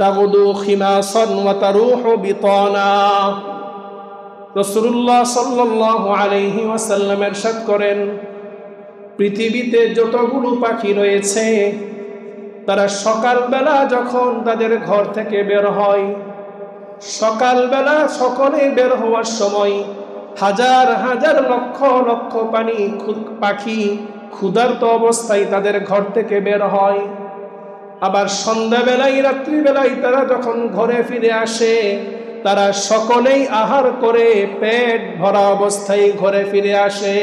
তাগুদু খিমাসান ওয়া তারুহু বিতানা। রাসূলুল্লাহ সাল্লাল্লাহু আলাইহি ওয়াসাল্লাম ইরশাদ করেন, পৃথিবীতে যতগুলো পাখি রয়েছে তারা সকালবেলা যখন তাদের ঘর থেকে বের হয়, সকালবেলা সকলে বের হওয়ার সময় হাজার হাজার লক্ষ লক্ষ পাখি ক্ষুধার্ত অবস্থায় তাদের ঘর থেকে বের হয়। আবার সন্ধ্যাবেলায় রাত্রিবেলায় তারা যখন ঘরে ফিরে আসে, তারা সকলেই আহার করে পেট ভরা অবস্থায় ঘরে ফিরে আসে।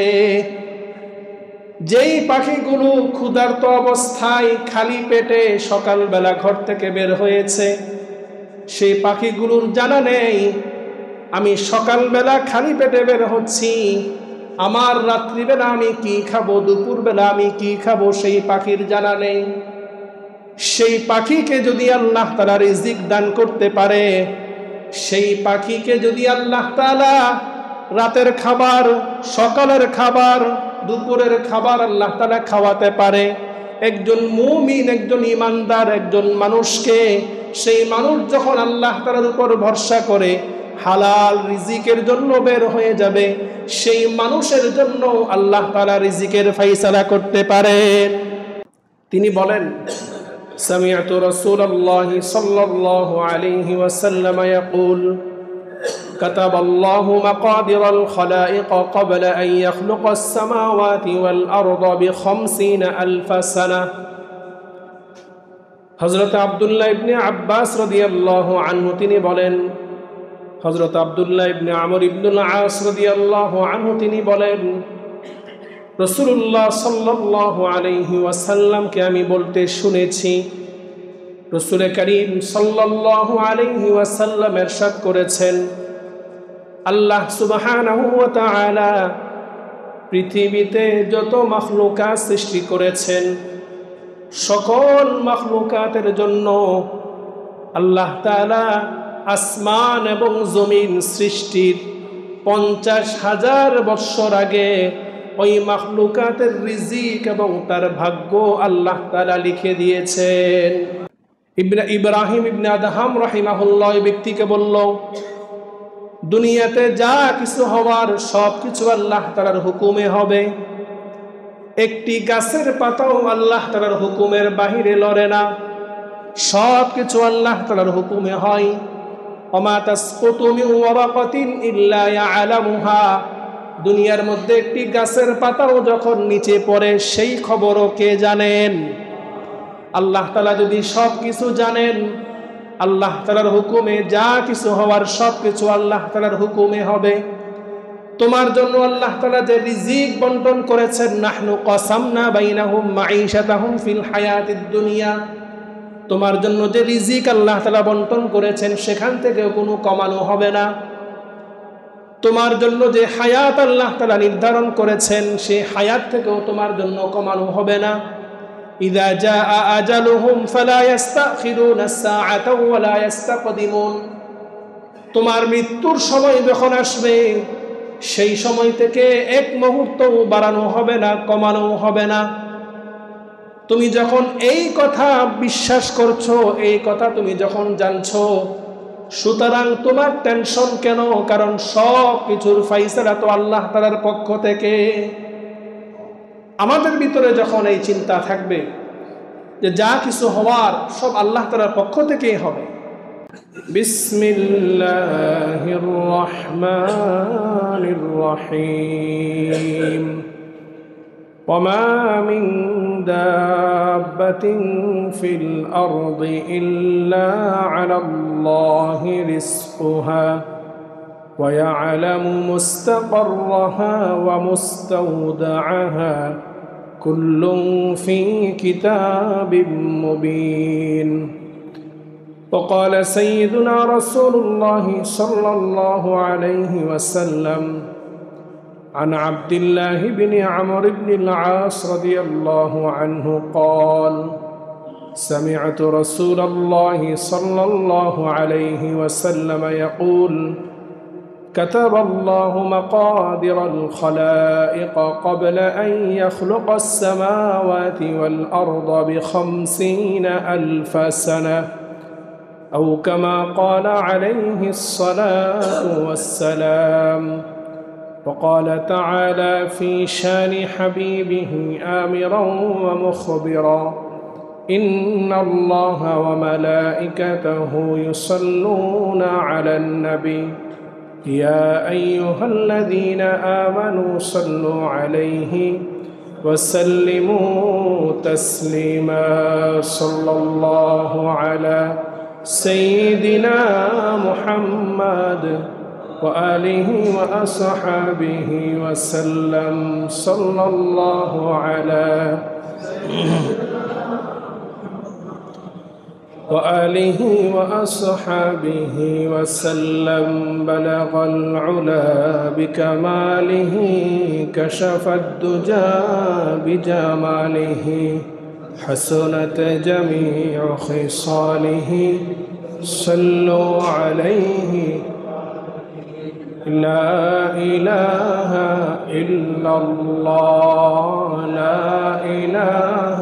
যেই পাখিগুলো ক্ষুধার্ত অবস্থায় খালি পেটে সকালবেলা ঘর থেকে বের হয়েছে, সেই পাখিগুলোর জানা নেই আমি সকালবেলা খালি পেটে বের হচ্ছি, আমার রাত্রিবেলা আমি কি খাবো, দুপুরবেলা আমি কি খাবো, সেই পাখির জানা নেই। সেই পাখিকে যদি আল্লাহ তাআলা রিজিক দান করতে পারে, সেই পাখিকে যদি আল্লাহ তাআলা রাতের খাবার, সকালের খাবার, দুপুরের খাবার আল্লাহ তাআলা খাওয়াতে পারে, একজন মুমিন, একজন ইমানদার একজন মানুষকে, সেই মানুষ যখন আল্লাহ তাআলার উপর ভরসা করে হালাল রিজিকের জন্য বের হয়ে যাবে, সেই মানুষের জন্য আল্লাহ তাআলা রিজিকের ফায়সালা করতে পারেন। তিনি বলেন, সামিআতু রাসূলুল্লাহি সাল্লাল্লাহু আলাইহি ওয়াসাল্লাম ইয়াকুল, কাতাবাল্লাহু মাকাদিরাল খালাইক ক্বাবলা আন ইয়াখলুকাস সামাওয়াতি ওয়াল আরদা বি50 আলফ সানাহ। হযরত আব্দুল্লাহ ইবনে আব্বাস রাদিয়াল্লাহু আনহু তিনি বলেন, হযরত আব্দুল্লাহ ইবনে আমর ইবনুল আস রাদিয়াল্লাহু আনহু তিনি বলেন, রাসূলুল্লাহ সাল্লাল্লাহু আলাইহি ওয়াসাল্লামকে আমি বলতে শুনেছি, রাসূল করিম সাল্লাল্লাহু আলাইহি ওয়াসাল্লাম ইরশাদ করেছেন, আল্লাহ সুবহানাহু ওয়া তাআলা পৃথিবীতে যত মাখলুকাত সৃষ্টি করেছেন, সকল মাখলুকাতের জন্য আল্লাহ তাআলা আসমান এবং জমিন সৃষ্টির 50,000 বৎসর আগে ওই মাখলুকাতের রিজিক এবং তার ভাগ্য আল্লাহ তাআলা লিখে দিয়েছেন। ইব্রাহিম ইবনে আদহাম রাহিমাহুল্লাহ এই ব্যক্তিকে বলল, দুনিয়াতে যা কিছু হওয়ার সব কিছু আল্লাহ তাআলার হুকুমে হবে, একটি গাছের পাতাও আল্লাহ তাআলার হুকুমের বাহিরে লড়ে না, সব কিছু আল্লাহ তাআলার হুকুমে হয়। ওমা তাসকুতু মিন ওয়ারাকাতিন ইল্লা ইয়ালামুহা, দুনিয়ার মধ্যে একটি গাছের পাতাও যখন নিচে পড়ে সেই খবরও কে জানেন? আল্লাহ তাআলা যদি সব কিছু জানেন, আল্লাহ তাআলার হুকুমে যা কিছু হওয়ার সব কিছু আল্লাহ তাআলার হুকুমে হবে। তোমার জন্য আল্লাহ তাআলা যে রিজিক বন্টন করেছেন, নাহনু কাসামনা বাইনাহুম মাঈশাতাহুম ফিল হায়াতিদ দুনিয়া, তোমার জন্য যে রিজিক আল্লাহ তাআলা বন্টন করেছেন সেখান থেকে কোনো কমানো হবে না। তোমার জন্য যে হায়াত আল্লাহ তাআলা নির্ধারণ করেছেন সেই হায়াত থেকেও তোমার জন্য কমানো হবে না। ইযা জাআ আজালুহুম ফালা ইস্তাখিরুনা সাআতা ওয়া লা ইস্তাকদিমুন, তোমার মৃত্যুর সময় যখন আসবে সেই সময় থেকে এক মুহূর্তও বাড়ানো হবে না, কমানো হবে না। তুমি যখন এই কথা বিশ্বাস করছো, এই কথা তুমি যখন জানছো, সুতরাং তোমার টেনশন কেন? কারণ সব কিছুর ফায়সালা তো আল্লাহ তাআলার পক্ষ থেকে। আমাদের ভিতরে যখন এই চিন্তা থাকবে যে যা কিছু হওয়ার সব আল্লাহ তাআলার পক্ষ থেকেই হবে। বিসমিল্লাহির রহমানির রহিম। ওয়ামা মিন দাব্বাতিন ফিল আরদি ইল্লা আলাল্লাহি রিজকুহা ওয়া ইয়ালামু মুস্তাকাররাহা ওয়া মুস্তাওদাআহা কুল্লুন ফি কিতাবিম মুবিন। وقال سيدنا رسول الله صلى الله عليه وسلم عن عبد الله بن عمرو بن العاص رضي الله عنه قال سمعت رسول الله صلى الله عليه وسلم يقول كتب الله مقادير الخلائق قبل أن يخلق السماوات والأرض ب50,000 سنة أو كما قال عليه الصلاة والسلام. وقال تعالى في شان حبيبه آمرا ومخبرا: إن الله وملائكته يصلون على النبي يا أيها الذين آمنوا صلوا عليه وسلموا تسليما. صلى الله على سيدنا محمد وآله وأصحابه وسلم. صلى الله على وآله وأصحابه وسلم. بلغ العلا بكماله كشف الدجى بجماله حسنت جميع خصاله. صلوا عليه. لا إله إلا الله لا إله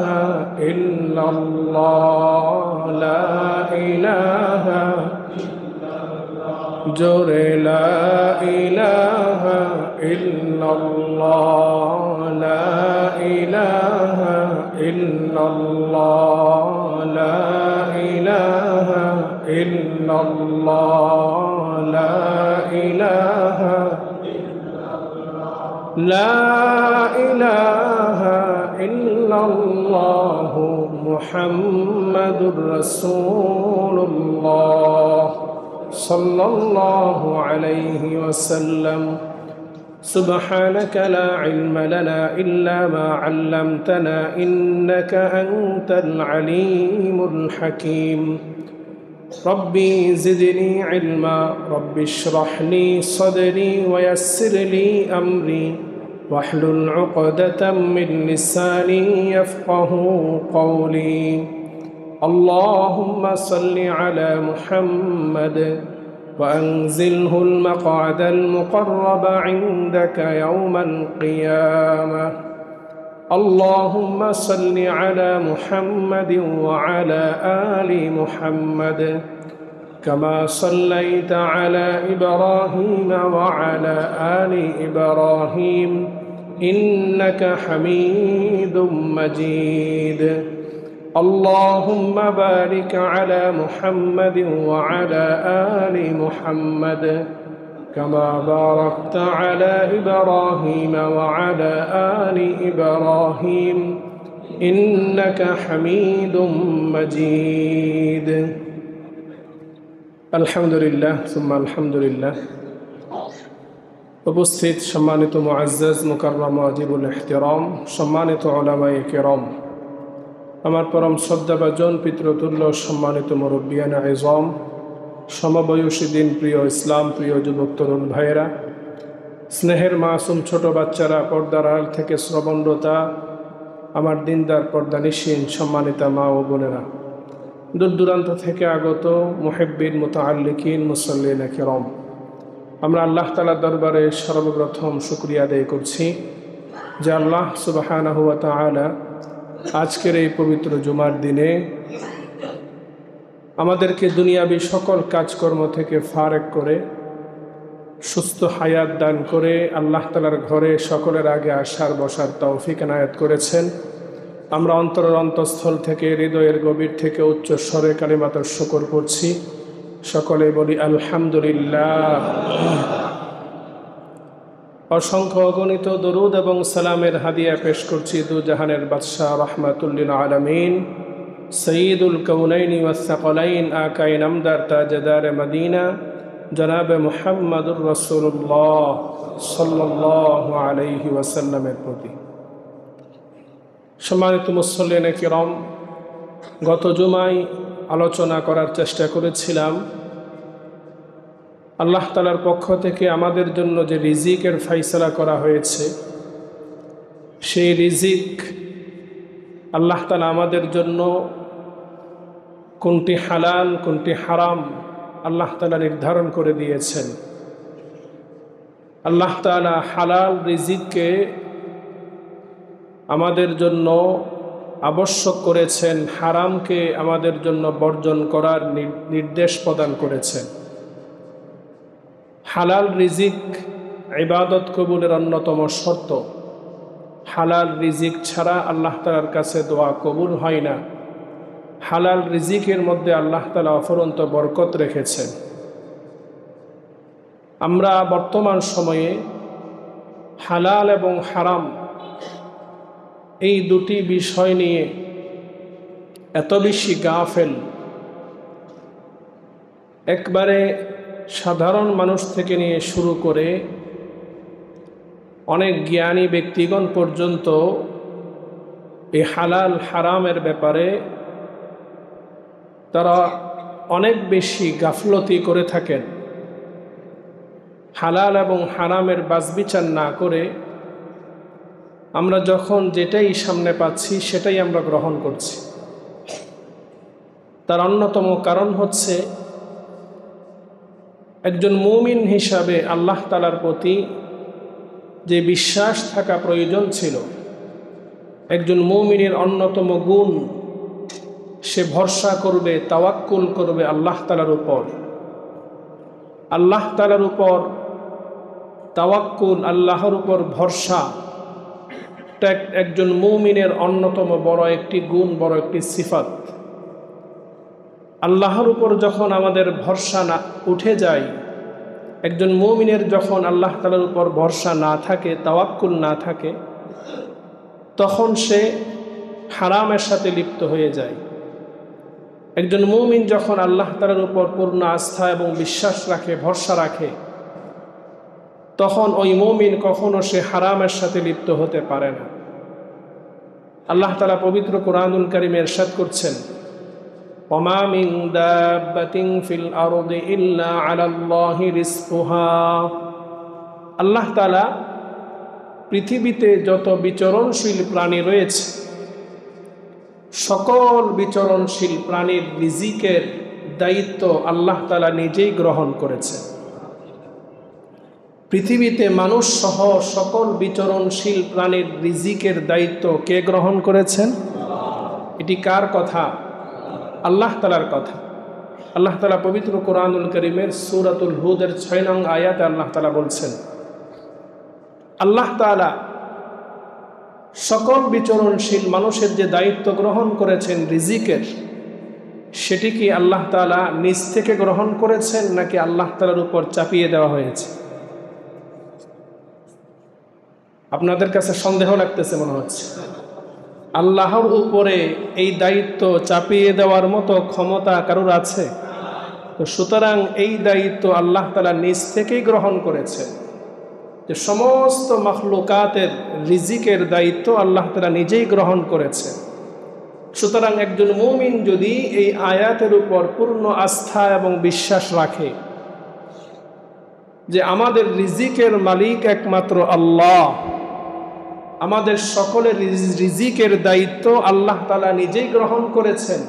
إلا الله لا إله جور لا إله إلا الله لا إله إلا الله لا إله إلا الله لا إله إلا الله محمد رسول الله صلى الله عليه وسلم. سبحانك لا علم لنا إلا ما علمتنا إنك أنت العليم الحكيم. ربي زدني علما ربي اشرح لي صدري ويسر لي أمري واحلل عقدة من لساني يفقه قولي. اللهم صل على محمد وأنزله المقعد المقرب عندك يوم القيامة. اللهم صل على محمد وعلى آل محمد كما صليت على إبراهيم وعلى آل إبراهيم إنك حميد مجيد. اللهم بارك على محمد وعلى آل محمد كما باركت على إبراهيم وعلى آل إبراهيم إنك حميد مجيد. আলহামদুলিল্লাহ সুম্মা আলহামদুলিল্লাহ। উপস্থিত সম্মানিত মুআজ্জাজ মুকাররম ওয়াজিবুল ইহতিরাম সম্মানিত উলামায়ে কিরাম, আমার পরম শ্রদ্ধাভাজন পিতৃতুল্য সম্মানিত মুরব্বিয়ানে ইজম, সমবয়সী দিন প্রিয় ইসলাম প্রিয় যুবক তরুণ ভাইয়েরা, স্নেহের মাসুম ছোট বাচ্চারা, পর্দার আড়াল থেকে শ্রবণরতা আমার দিনদার পর্দানিশীন সম্মানিতা মা ও বোনেরা, দূর দূরান্ত থেকে আগত মুহিব্বিন মুতাআল্লিকিন মুসাল্লিন কিরাম, আমরা আল্লাহ তাআলার দরবারে সর্বপ্রথম শুকরিয়া আদায় করছি যে আল্লাহ সুবহানাহু ওয়া তাআলা আজকের এই পবিত্র জুমার দিনে আমাদেরকে দুনিয়াবী সকল কাজকর্ম থেকে ফারেক করে সুস্থ হায়াত দান করে আল্লাহ তাআলার ঘরে সকলের আগে আসার বসার তৌফিক এনায়েত করেছেন। আমরা অন্তরের অন্তঃস্থল থেকে হৃদয়ের গভীর থেকে উচ্চ স্বরে কালিমাতুর শুকর করছি। সকলে বলি আলহামদুলিল্লাহ। অসংখ্য অগণিত দরুদ এবং সালামের হাদিয়া পেশ করছি দু জাহানের বাদশাহ রাহমাতুল লিল আলামিন সঈদুল কাউনাইনি ওয়াস সাকলাইন আকাই নামদার তাজদার মদিনা জনাব মুহাম্মদুর রাসূলুল্লাহ সাল্লাল্লাহু আলাইহি ওয়াসাল্লামের প্রতি। সম্মানিত মুসল্লিনে কিরাম, গত জুমায় আলোচনা করার চেষ্টা করেছিলাম আল্লাহ তাআলার পক্ষ থেকে আমাদের জন্য যে রিজিকের ফাইসলা করা হয়েছে, সেই রিজিক আল্লাহ তাআলা আমাদের জন্য কোনটি হালাল কোনটি হারাম আল্লাহ তাআলা নির্ধারণ করে দিয়েছেন। আল্লাহ তাআলা হালাল রিজিককে আমাদের জন্য আবশ্যক করেছেন, হারামকে আমাদের জন্য বর্জন করার নির্দেশ প্রদান করেছেন। হালাল রিজিক ইবাদত কবুলের অন্যতম শর্ত। হালাল রিজিক ছাড়া আল্লাহ তাআলার কাছে দোয়া কবুল হয় না। হালাল রিজিকের মধ্যে আল্লাহ তাআলা অফুরন্ত বরকত রেখেছেন। আমরা বর্তমান সময়ে হালাল এবং হারাম এই দুটি বিষয় নিয়ে এত বেশি গাফেল, একবারে সাধারণ মানুষ থেকে নিয়ে শুরু করে অনেক জ্ঞানী ব্যক্তিগণ পর্যন্ত এই হালাল হারামের ব্যাপারে তারা অনেক বেশি গাফলতি করে থাকেন। হালাল এবং হারামের বাছবিচার না করে আমরা যখন যেটাই সামনে পাচ্ছি সেটাই আমরা গ্রহণ করছি। তার অন্যতম কারণ হচ্ছে একজন মুমিন হিসাবে আল্লাহ তাআলার প্রতি যে বিশ্বাস থাকা প্রয়োজন ছিল, একজন মুমিনের অন্যতম গুণ, সে ভরসা করবে, তাওয়াক্কুল করবে আল্লাহ তাআলার উপর। আল্লাহ তাআলার উপর তাওয়াক্কুল, আল্লাহর উপর ভরসা একজন মুমিনের অন্যতম বড় একটি গুণ, বড় একটি সিফাত। আল্লাহর উপর যখন আমাদের ভরসা না উঠে যায়, একজন মুমিনের যখন আল্লাহ তাআলার উপর ভরসা না থাকে, তাওয়াক্কুল না থাকে, তখন সে হারামের সাথে লিপ্ত হয়ে যায়। একজন মুমিন যখন আল্লাহ তাআলার উপর পূর্ণ আস্থা এবং বিশ্বাস রাখে, ভরসা রাখে, তখন ওই মুমিন কখনো সে হারামের সাথে লিপ্ত হতে পারে না। আল্লাহ তাআলা পবিত্র কোরআনুল কারীমে ইরশাদ করছেন, ওমা মিন দাব্বাতিন ফিল আরদি ইল্লা আলাল্লাহি রিজকুহা। আল্লাহ তাআলা পৃথিবীতে যত বিচরণশীল প্রাণী রয়েছে, সকল বিচরণশীল প্রাণীর রিজিকের দায়িত্ব আল্লাহ তাআলা নিজেই গ্রহণ করেছেন। পৃথিবীতে মানুষ সহ সকল বিচরণশীল প্রাণীর রিজিকের দায়িত্ব কে গ্রহণ করেছেন? এটি কার কথা? আল্লাহ তাআলার কথা। আল্লাহ তাআলা পবিত্র কোরআনুল কারীমের সূরাতুল হুদের 6 নং আয়াতে আল্লাহ তাআলা বলছেন, আল্লাহ তাআলা সকল বিচরণশীল মানুষের যে দায়িত্ব গ্রহণ করেছেন রিজিকের, সেটি কি আল্লাহ তাআলা নিজ থেকে গ্রহণ করেছেন নাকি আল্লাহ তাআলার উপর চাপিয়ে দেওয়া হয়েছে? আপনাদের কাছে সন্দেহ লাগতেছে মনে হচ্ছে। আল্লাহর উপরে এই দায়িত্ব চাপিয়ে দেওয়ার মতো ক্ষমতা কারোর আছে? তো সুতরাং এই দায়িত্ব আল্লাহ তাআলা নিজ থেকেই গ্রহণ করেছেন, যে সমস্ত মাখলুকাতের রিজিকের দায়িত্ব আল্লাহ তাআলা নিজেই গ্রহণ করেছেন। সুতরাং একজন মুমিন যদি এই আয়াতের উপর পূর্ণ আস্থা এবং বিশ্বাস রাখে যে আমাদের রিজিকের মালিক একমাত্র আল্লাহ, আমাদের সকলের রিজিকের দায়িত্ব আল্লাহ তাআলা নিজেই গ্রহণ করেছেন,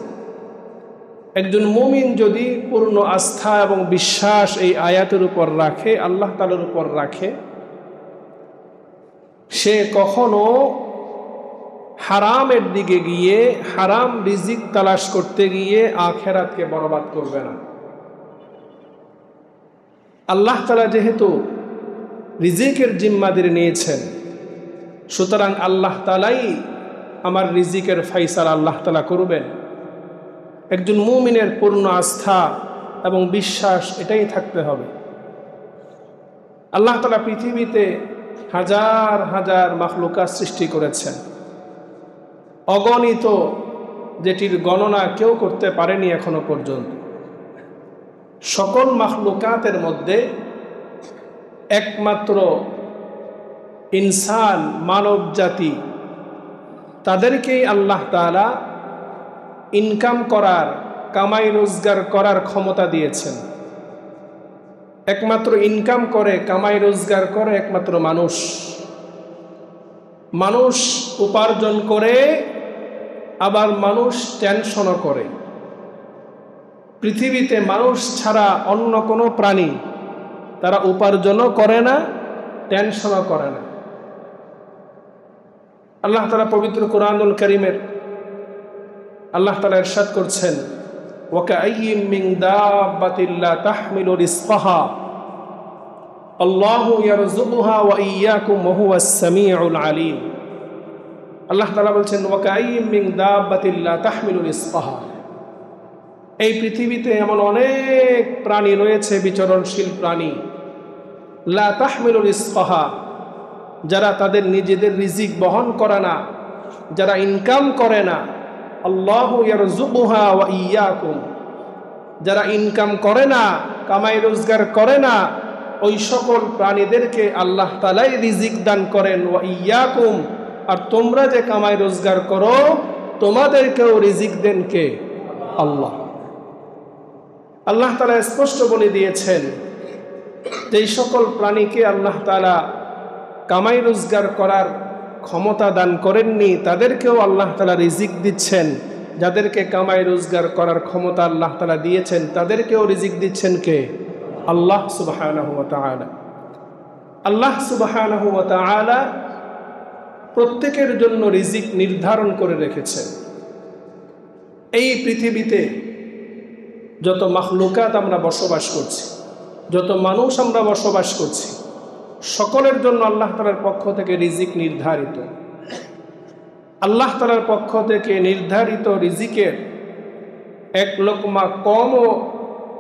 একজন মুমিন যদি পূর্ণ আস্থা এবং বিশ্বাস এই আয়াতের উপর রাখে, আল্লাহ তাআলার উপর রাখে, সে কখনো হারামের দিকে গিয়ে, হারাম রিজিক তালাশ করতে গিয়ে আখিরাতকে বরবাদ করবে না। আল্লাহ তাআলা যেহেতু রিজিকের জিম্মাদারি নিয়েছেন, সুতরাং আল্লাহ তাআলাই আমার রিজিকের ফায়সালা আল্লাহ তাআলা করবেন। একজন মুমিনের পূর্ণ আস্থা এবং বিশ্বাস এটাই থাকতে হবে। আল্লাহ তাআলা পৃথিবীতে হাজার হাজার মাখলুকাত সৃষ্টি করেছেন, অগণিত, যেটির গণনা কেউ করতে পারেনি এখনো পর্যন্ত। সকল মাখলুকাতের মধ্যে একমাত্র ইনসান, মানব জাতি, তাদেরকেই আল্লাহ তাআলা ইনকাম করার, কামাই রোজগার করার ক্ষমতা দিয়েছেন। একমাত্র ইনকাম করে, কামাই রোজগার করে একমাত্র মানুষ। মানুষ উপার্জন করে, আবার মানুষ টেনশনও করে। পৃথিবীতে মানুষ ছাড়া অন্য কোনো প্রাণী তারা উপার্জনও করে না, টেনশনও করে না। আল্লাহ তাআলা পবিত্র কোরআনুল কারীমের আল্লাহ তাআলা ইরশাদ করছেন, ওয়াকাআইয়িম মিন দাব্বাতিন লা তাহমিলু রিজকাহা আল্লাহু ইয়ারযুকুহা ওয়া ইয়্যাকুম ওয়া হুয়াস সামিউল আলীম। আল্লাহ তাআলা বলছেন, ওয়াকাআইয়িম মিন দাব্বাতিন লা তাহমিলু রিজকাহা, এই পৃথিবীতে এমন অনেক প্রাণী রয়েছে, বিচরণশীল প্রাণী, লা তাহমিলু রিজকাহা, যারা তাদের নিজেদের রিজিক বহন করে না, যারা ইনকাম করে না, আল্লাহু ইয়ারযুকুহা ওয়া ইয়্যাকুম, যারা ইনকাম করে না, কামাই রোজগার করে না, ওই সকল প্রাণীদেরকে আল্লাহ তাআলাই রিজিক দান করেন, ওয়া ইয়্যাকুম, আর তোমরা যে কামাই রোজগার করো তোমাদেরকেও রিজিক দেন কে? আল্লাহ। আল্লাহ তাআলা স্পষ্ট বলে দিয়েছেন যে এই সকল প্রাণীকে আল্লাহ তাআলা কামাই রোজগার করার ক্ষমতা দান করেননি, তাদেরকেও আল্লাহ তাআলা রিজিক দিচ্ছেন। যাদেরকে কামাই রোজগার করার ক্ষমতা আল্লাহ তাআলা দিয়েছেন তাদেরকেও রিজিক দিচ্ছেন কে? আল্লাহ সুবহানাহু ওয়া তাআলা। আল্লাহ সুবহানাহু ওয়া তাআলা প্রত্যেকের জন্য রিজিক নির্ধারণ করে রেখেছেন। এই পৃথিবীতে যত মাখলুকাত আমরা বসবাস করছি, যত মানুষ আমরা বসবাস করছি, সকলের জন্য আল্লাহ তাআলার পক্ষ থেকে রিজিক নির্ধারিত। আল্লাহ তাআলার পক্ষ থেকে নির্ধারিত রিজিকের এক লোকমা কমও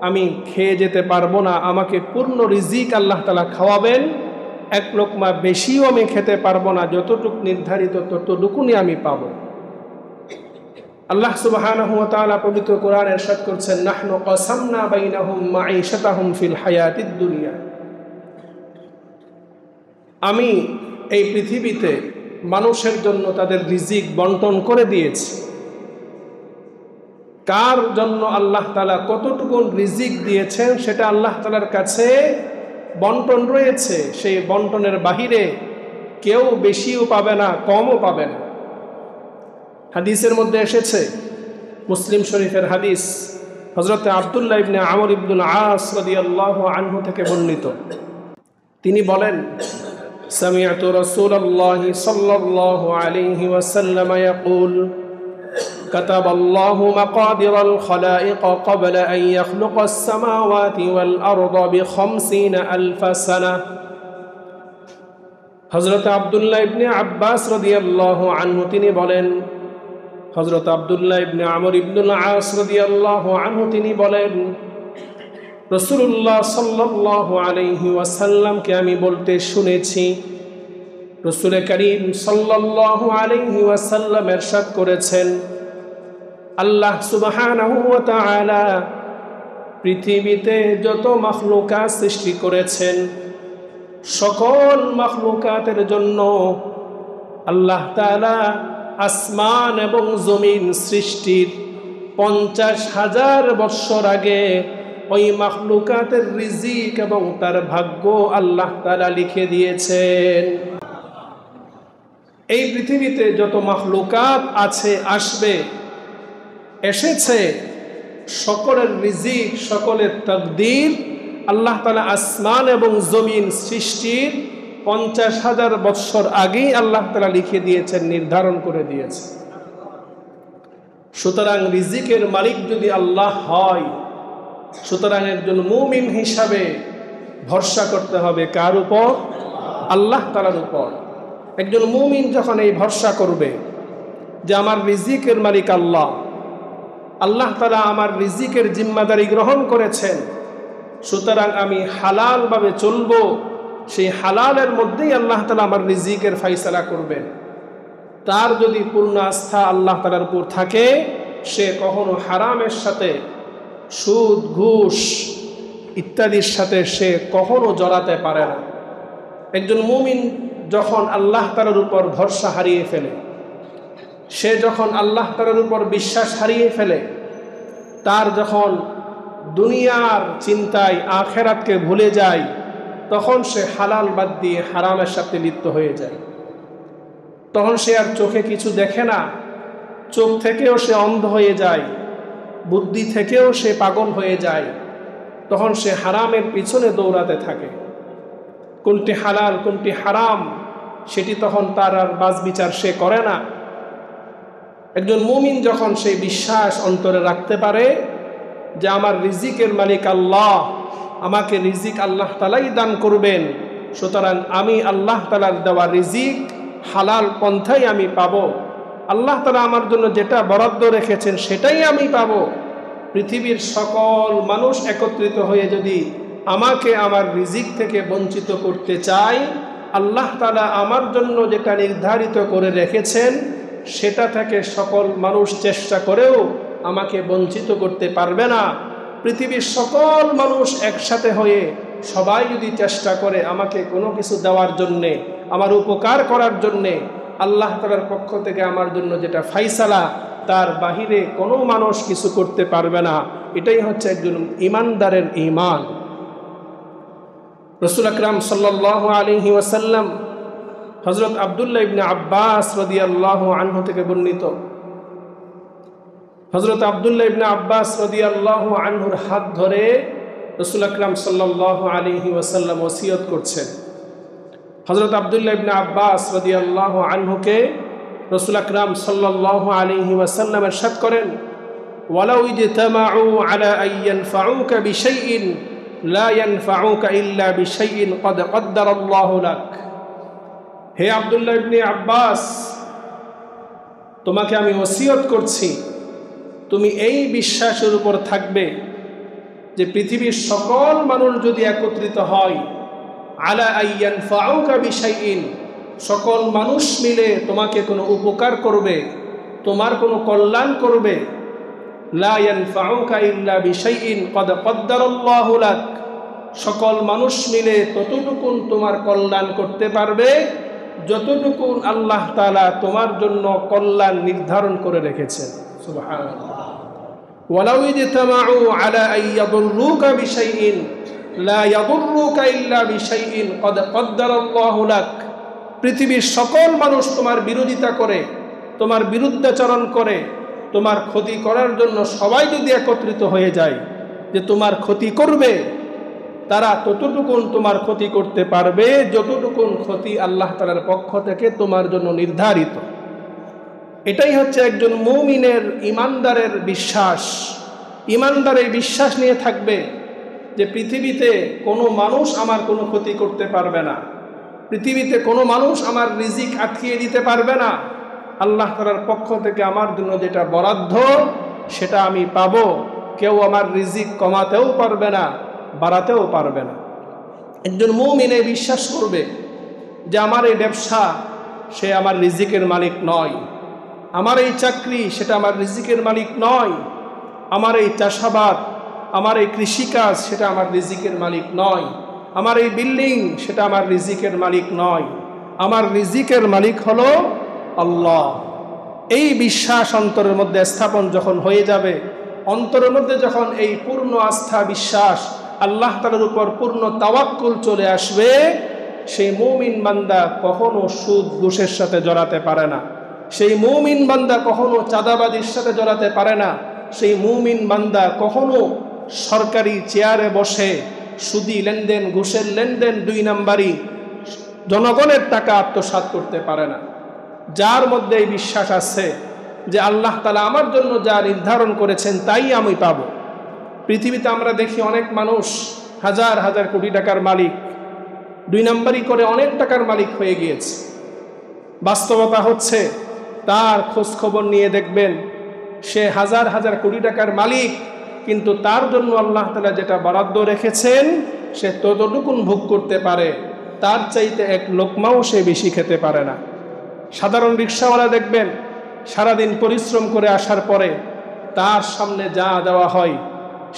আমি খেয়ে যেতে পারবো না, আমাকে পূর্ণ রিজিক আল্লাহ তাআলা খাওয়াবেন। এক লোকমা বেশিও আমি খেতে পারবো না, যতটুকু নির্ধারিত ততটুকুনি আমি পাবো। আল্লাহ সুবহানাহু ওয়া তাআলা পবিত্র কোরআনে ইরশাদ করছেন, নাহনু কাসামনা বাইনাহুম মাঈশাতাহুম ফিল হায়াতিদ দুনিয়া, আমি এই পৃথিবীতে মানুষের জন্য তাদের রিজিক বন্টন করে দিয়েছি। কার জন্য আল্লাহ তাআলা কতটুকু রিজিক দিয়েছেন সেটা আল্লাহ তাআলার কাছে বন্টন রয়েছে। সেই বন্টনের বাহিরে কেউ বেশিও পাবে না, কমও পাবে না। হাদিসের মধ্যে এসেছে, মুসলিম শরীফের হাদিস, হযরত আব্দুল্লাহ ইবনে আমর ইবনুল আস রাদিয়াল্লাহু আনহু থেকে বর্ণিত। তিনি বলেন, সামি'তু রাসূলুল্লাহি সাল্লাল্লাহু আলাইহি ওয়াসাল্লাম ইয়াকুল, কাতাবাল্লাহু মাকাদিরাল খালাইক ক্বাবলা আন ইয়াখলুকাস সামাওয়াতি ওয়াল আরদা বি50,000 সানা। হযরত আব্দুল্লাহ ইবনে আব্বাস রাদিয়াল্লাহু আনহু তিনি বলেন, হযরত আব্দুল্লাহ ইবনে আমর ইবনুল আস রাদিয়াল্লাহু আনহু তিনি বলেন, রাসূলুল্লাহ সাল্লাল্লাহু আলাইহি ওয়াসাল্লামকে আমি বলতে শুনেছি, রাসূল করিম সাল্লাল্লাহু আলাইহি ওয়াসাল্লাম ইরশাদ করেছেন, আল্লাহ সুবহানাহু ওয়া তাআলা পৃথিবীতে যত মাখলুকাত সৃষ্টি করেছেন, সকল মাখলুকাতের জন্য আল্লাহ তাআলা আসমান এবং জমিন সৃষ্টির 50,000 বৎসর আগে ওই মাখলুকাতের রিজিক এবং তার ভাগ্য আল্লাহ তাআলা লিখে দিয়েছেন। এই পৃথিবীতে যত মাখলুকাত আছে, আসবে, এসেছে, সকলের রিজিক, সকলের তাকদীর আল্লাহ তাআলা আসমান এবং জমিন সৃষ্টির 50,000 বৎসর আগেই আল্লাহ তাআলা লিখে দিয়েছেন, নির্ধারণ করে দিয়েছেন। সুতরাং রিজিকের মালিক যদি আল্লাহ হয়, সুতরাং একজন মুমিন হিসাবে ভরসা করতে হবে কার উপর? আল্লাহ তাআলার উপর। একজন মুমিন যখন এই ভরসা করবে যে আমার রিজিকের মালিক আল্লাহ, আল্লাহ তাআলা আমার রিজিকের জিম্মাদারি গ্রহণ করেছেন, সুতরাং আমি হালালভাবে চলবো, সেই হালালের মধ্যেই আল্লাহ তাআলা আমার রিজিকের ফায়সালা করবেন। তার যদি পূর্ণ আস্থা আল্লাহ তাআলার উপর থাকে, সে কখনো হারামের সাথে, সুদ, ঘুষ ইত্যাদির সাথে সে কখনো জড়াতে পারে না। একজন মুমিন যখন আল্লাহ তাআলার উপর ভরসা হারিয়ে ফেলে, সে যখন আল্লাহ তাআলার উপর বিশ্বাস হারিয়ে ফেলে, তার যখন দুনিয়ার চিন্তায় আখিরাতকে ভুলে যায়, তখন সে হালাল বাদ দিয়ে হারামের সাথে লিপ্ত হয়ে যায়। তখন সে আর চোখে কিছু দেখে না, চোখ থেকেও সে অন্ধ হয়ে যায়, বুদ্ধি থেকেও সে পাগল হয়ে যায়। তখন সে হারামের পিছনে দৌড়াতে থাকে। কোনটি হালাল কোনটি হারাম সেটি তখন তার আর বাছবিচার সে করে না। একজন মুমিন যখন সেই বিশ্বাস অন্তরে রাখতে পারে যে আমার রিজিকের মালিক আল্লাহ, আমাকে রিজিক আল্লাহ তাআলাই দান করবেন, সুতরাং আমি আল্লাহ তাআলার দেওয়া রিজিক হালাল পন্থাই আমি পাবো, আল্লাহ তাআলা আমার জন্য যেটা বরাদ্দ রেখেছেন সেটাই আমি পাবো। পৃথিবীর সকল মানুষ একত্রিত হয়ে যদি আমাকে আমার রিজিক থেকে বঞ্চিত করতে চায়, আল্লাহ তাআলা আমার জন্য যেটা নির্ধারিত করে রেখেছেন সেটা থেকে সকল মানুষ চেষ্টা করেও আমাকে বঞ্চিত করতে পারবে না। পৃথিবীর সকল মানুষ একসাথে হয়ে সবাই যদি চেষ্টা করে আমাকে কোনো কিছু দেওয়ার জন্যে, আমার উপকার করার জন্যে, আল্লাহ তাআলার পক্ষ থেকে আমার জন্য যেটা ফাইসালা তার বাহিরে কোনো মানুষ কিছু করতে পারবে না। এটাই হচ্ছে একজন ঈমানদারের ঈমান। রাসূল আকরাম সাল্লাল্লাহু আলাইহি ওয়াসাল্লাম হযরত আব্দুল্লাহ ইবনে আব্বাস রাদিয়াল্লাহু আনহু থেকে বর্ণিত, হযরত আব্দুল্লাহ ইবনে আব্বাস রাদিয়াল্লাহু আনহুর হাত ধরে রাসূল আকরাম সাল্লাল্লাহু আলাইহি ওয়াসাল্লাম ওসিয়ত করছেন। হযরত আব্দুল্লাহ ইবনে আব্বাস রাদিয়াল্লাহু আনহুকে রাসূল আকরাম সাল্লাল্লাহু আলাইহি ওয়াসাল্লাম ইরশাদ করেন, ওয়ালাউ ইজতামাউ আলা আন ইয়ানফাউকা বিশাইইন লা ইয়ানফাউকা ইল্লা বিশাইইন ক্বাদ ক্বাদ্দারাল্লাহু লাক। হে আব্দুল্লাহ ইবনে আব্বাস, তোমাকে আমি ওসিয়ত করছি, তুমি এই বিশ্বাসের উপর থাকবে যে পৃথিবীর সকল মানুষ যদি একত্রিত হয়, আলা আন ইয়ানফাউকা বিশাইইন, সকল মানুষ মিলে তোমাকে কোনো উপকার করবে, তোমার কোনো কল্যাণ করবে, লা ইয়ানফাউকা ইল্লা বিশাইইন ক্বাদ ক্বাদ্দারাল্লাহু লাক, সকল মানুষ মিলে ততটুকুন তোমার কল্যাণ করতে পারবে যতটুকুন আল্লাহ তাআলা তোমার জন্য কল্যাণ নির্ধারণ করে রেখেছেন। সুবহানাল্লাহ। ওয়ালাউ ইজতামাউ আলা আন ইয়াদুররুকা বিশাইইন লা ইয়াদুররুকা ইল্লা বিশাইইন ক্বাদ ক্বাদ্দারাল্লাহু লাক, পৃথিবীর সকল মানুষ তোমার বিরোধিতা করে, তোমার বিরুদ্ধাচরণ করে, তোমার ক্ষতি করার জন্য সবাই যদি একত্রিত হয়ে যায় যে তোমার ক্ষতি করবে, তারা ততটুকুন তোমার ক্ষতি করতে পারবে যতটুকুন ক্ষতি আল্লাহ তাআলার পক্ষ থেকে তোমার জন্য নির্ধারিত। এটাই হচ্ছে একজন মুমিনের ঈমানদারের বিশ্বাস। ঈমানদার এই বিশ্বাস নিয়ে থাকবে যে পৃথিবীতে কোনো মানুষ আমার কোনো ক্ষতি করতে পারবে না, পৃথিবীতে কোনো মানুষ আমার রিজিক আটকিয়ে দিতে পারবে না, আল্লাহ তাআলার পক্ষ থেকে আমার জন্য যেটা বরাদ্দ সেটা আমি পাবো, কেউ আমার রিজিক কমাতেও পারবে না, বাড়াতেও পারবে না। একজন মুমিন এই বিশ্বাস করবে যে আমার এই ব্যবসা সে আমার রিজিকের মালিক নয়, আমার এই চাকরি সেটা আমার রিজিকের মালিক নয়, আমার এই চাষাবাদ, আমার এই কৃষিকাজ সেটা আমার রিজিকের মালিক নয়, আমার এই বিল্ডিং সেটা আমার রিজিকের মালিক নয়, আমার রিজিকের মালিক হলো আল্লাহ। এই বিশ্বাস অন্তরের মধ্যে স্থাপন যখন হয়ে যাবে, অন্তরের মধ্যে যখন এই পূর্ণ আস্থা বিশ্বাস আল্লাহ তাআলার উপর পূর্ণ তাওয়াক্কুল চলে আসবে, সেই মুমিন বান্দা কখনো সুদ ঘুষের সাথে জড়াতে পারে না, সেই মুমিন বান্দা কখনো চাঁদাবাজির সাথে জড়াতে পারে না, সেই মুমিন বান্দা কখনো সরকারি চেয়ারে বসে সুদি লেনদেন, ঘুষের লেনদেন, 2 নাম্বারি জনগণের টাকা আত্মসাৎ করতে পারে না। যার মধ্যে এই বিশ্বাস আছে যে আল্লাহ তাআলা আমার জন্য যা নির্ধারণ করেছেন তাই আমি পাবো। পৃথিবীতে আমরা দেখি অনেক মানুষ হাজার হাজার কোটি টাকার মালিক, 2 নাম্বারি করে অনেক টাকার মালিক হয়ে গিয়েছে। বাস্তবতা হচ্ছে তার খোঁজ খবর নিয়ে দেখবেন সে হাজার হাজার কোটি টাকার মালিক, কিন্তু তার জন্য আল্লাহ তাআলা যেটা বরাদ্দ রেখেছেন সে ততটুকুন ভোগ করতে পারে, তার চাইতে এক লোকমাও সে বেশি খেতে পারে না। সাধারণ রিকশাওয়ালা দেখবেন সারাদিন পরিশ্রম করে আসার পরে তার সামনে যা দেওয়া হয়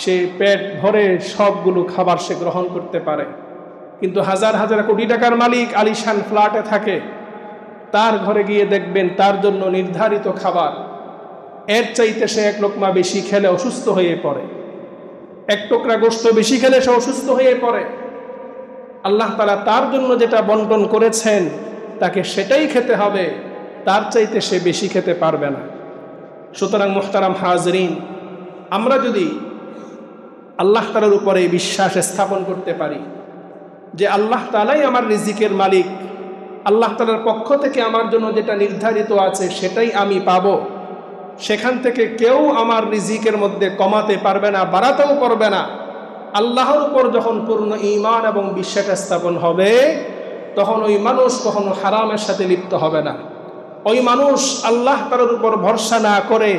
সে পেট ভরে সবগুলো খাবার সে গ্রহণ করতে পারে, কিন্তু হাজার হাজার কোটি টাকার মালিক আলিশান ফ্ল্যাটে থাকে, তার ঘরে গিয়ে দেখবেন তার জন্য নির্ধারিত খাবার, এর চাইতে সে এক লোকমা বেশি খেলে অসুস্থ হয়ে পড়ে, এক টুকরা গোশত বেশি খেলে সে অসুস্থ হয়ে পড়ে। আল্লাহ তাআলা তার জন্য যেটা বন্টন করেছেন তাকে সেটাই খেতে হবে, তার চাইতে সে বেশি খেতে পারবে না। সুতরাং মুহতারাম হাজরিন, আমরা যদি আল্লাহ তাআলার উপরে বিশ্বাস স্থাপন করতে পারি যে আল্লাহ তাআলাই আমার রিজিকের মালিক, আল্লাহ তাআলার পক্ষ থেকে আমার জন্য যেটা নির্ধারিত আছে সেটাই আমি পাবো, সেখান থেকে কেউ আমার রিজিকের মধ্যে কমাতে পারবে না, বাড়াতেও পারবে না। আল্লাহর উপর যখন পূর্ণ ঈমান এবং বিশ্বাস স্থাপন হবে, তখন ওই মানুষ কখনো হারামের সাথে লিপ্ত হবে না। ওই মানুষ আল্লাহ তাআলার উপর ভরসা না করে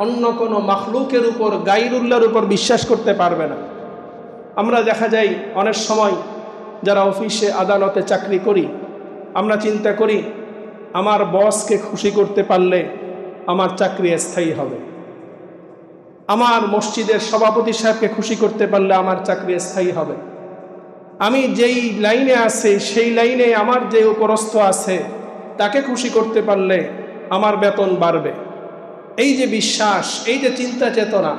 অন্য কোনো মাখলুকের উপর, গায়রুল্লাহর উপর বিশ্বাস করতে পারবে না। আমরা দেখা যায় অনেক সময় যারা অফিসে আদালতে চাকরি করি, আমরা চিন্তা করি আমার বসকে খুশি করতে পারলে আমার চাকরি স্থায়ী হবে, আমার মসজিদের সভাপতি সাহেবকে খুশি করতে পারলে আমার চাকরি স্থায়ী হবে, আমি যেই লাইনে আছে সেই লাইনে আমার যে উপরস্থ আছে তাকে খুশি করতে পারলে আমার বেতন বাড়বে। এই যে বিশ্বাস, এই যে চিন্তা চেতনা,